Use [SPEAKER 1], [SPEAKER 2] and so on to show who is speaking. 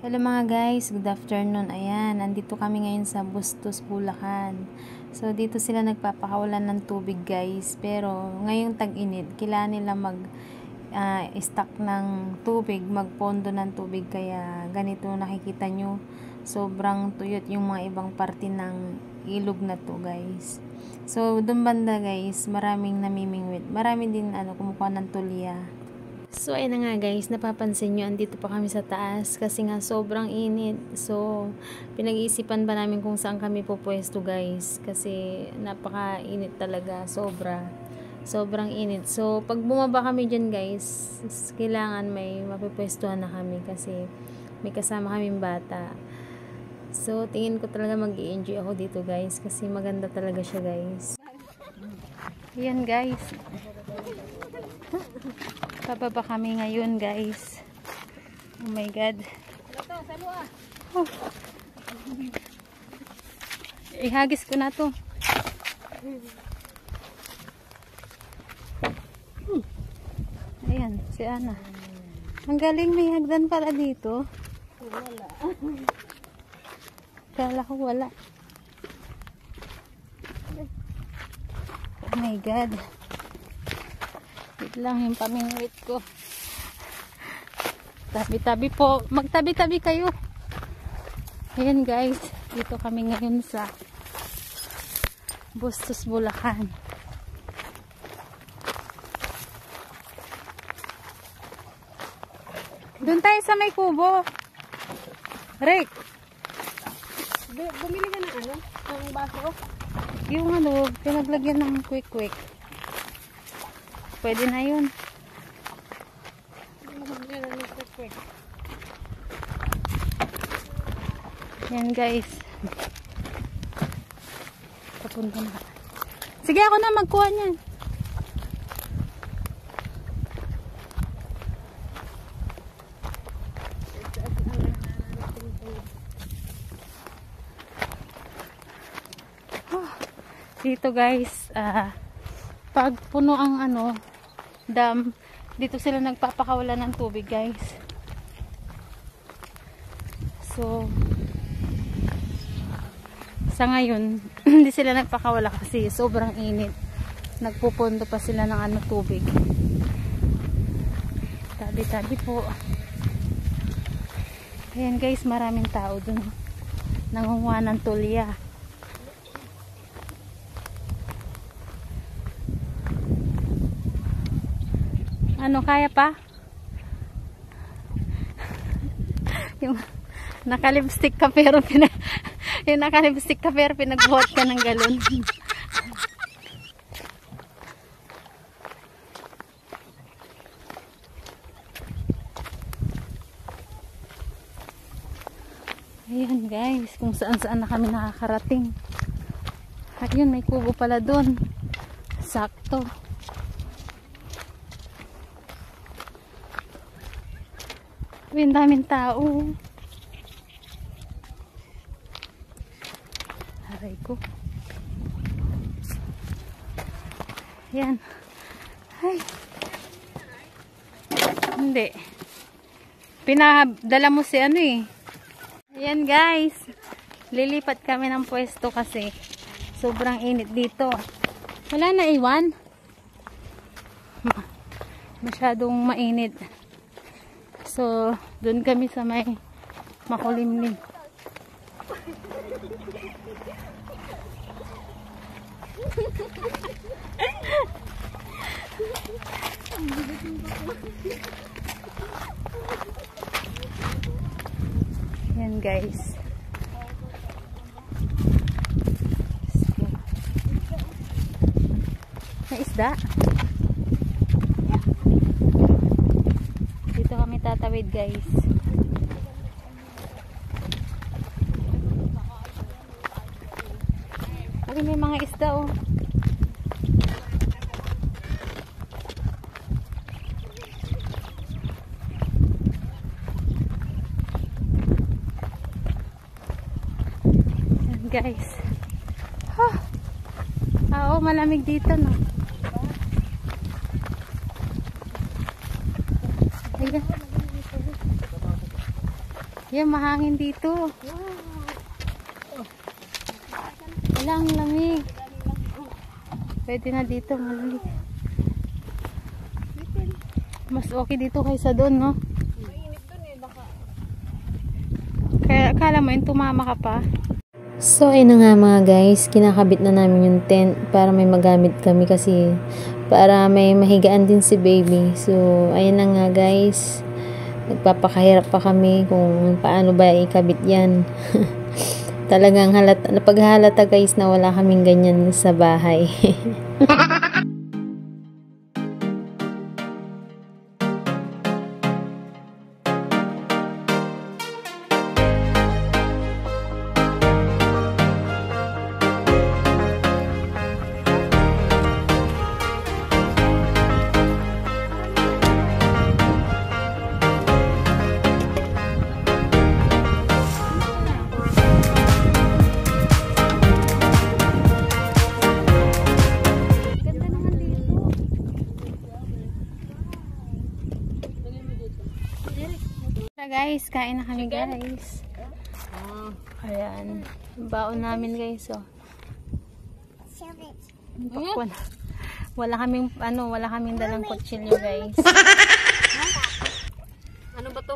[SPEAKER 1] Hello mga guys, good afternoon. Ayan, nandito kami ngayon sa Bustos, Bulacan. So dito sila nagpapakawalan ng tubig guys. Pero ngayong tag-init, kailangan nila stock ng tubig, magpondo ng tubig. Kaya ganito nakikita nyo, sobrang tuyot yung mga ibang parte ng ilog na to guys. So doon banda guys, maraming namimingwit. Marami din kumukuha ng tulya. So, ayun na nga guys, napapansin nyo, andito pa kami sa taas kasi nga sobrang init. So, pinag-iisipan ba namin kung saan kami pupwesto guys kasi napaka-init talaga, sobrang init. So, pag bumaba kami dyan guys, kailangan may mapupwestuhan na kami kasi may kasama kaming bata. So, tingin ko talaga mag-i-enjoy ako dito guys kasi maganda talaga siya guys. Ayan guys. Pababa kami ngayon guys. Oh my god. Oh. Ihagis ko na to. Ayan, si Ana. Ang galing, may hagdan pala dito.
[SPEAKER 2] Wala.
[SPEAKER 1] Kala ko wala. Oh my god. Wait lang yung pamingwit ko. Tabi-tabi po. Magtabi-tabi kayo. Ayan guys. Dito kami ngayon sa Bustos, Bulacan. Doon tayo sa may kubo. Rick.
[SPEAKER 2] Bumili ka ng ano? Ang baso?
[SPEAKER 1] Yung pinaglagyan ng quick-quick. Pwede na yun. Yan guys. Papunta na. Sige, ako na magkuha niyan. Dito guys, pag puno ang dam, dito sila nagpapakawalan ng tubig guys. So sa ngayon hindi sila nagpakawala kasi sobrang init. Nagpupondo pa sila ng tubig. Tabi-tabi po. Ayan guys, maraming tao dun nangunguha ng tulya. Kaya pa? Yung naka-lipstick ka pero pinagbuhat ka ng galon. Ayan guys, kung saan-saan na kami nakakarating. Ayun, may kubo pala doon. Sakto. Ang daming tao. Aray ko. Yan. Ay. Hindi. Pinadala mo si Ayan guys. Lilipat kami ng pwesto kasi sobrang init dito. Wala na iwan. Masyadong mainit. So, doon kami sa may makulimlim. Yan guys. May isda. Dito kami tatawid guys. Ay, may mga isda oh. Yan guys. Oo, malamig dito no. Ayan. Yan, mahangin dito. Wala, ang lamig. Pwede na dito, malamig. Mas okay dito kaysa doon, no?
[SPEAKER 2] Mainit dun eh, baka.
[SPEAKER 1] Kaya akala mo yun, tumama ka pa. So, ayun na nga mga guys, kinakabit na namin yung tent para may magamit kami kasi para may mahigaan din si baby. So, ayun na nga guys, nagpapakahirap pa kami kung paano ba ikabit yan. Talagang napaghalata guys na wala kaming ganyan sa bahay. Guys, kain na kami guys. Ayan. Baon namin guys, oh. Wala kaming dalang kutsilyo guys.
[SPEAKER 2] Ano ba to?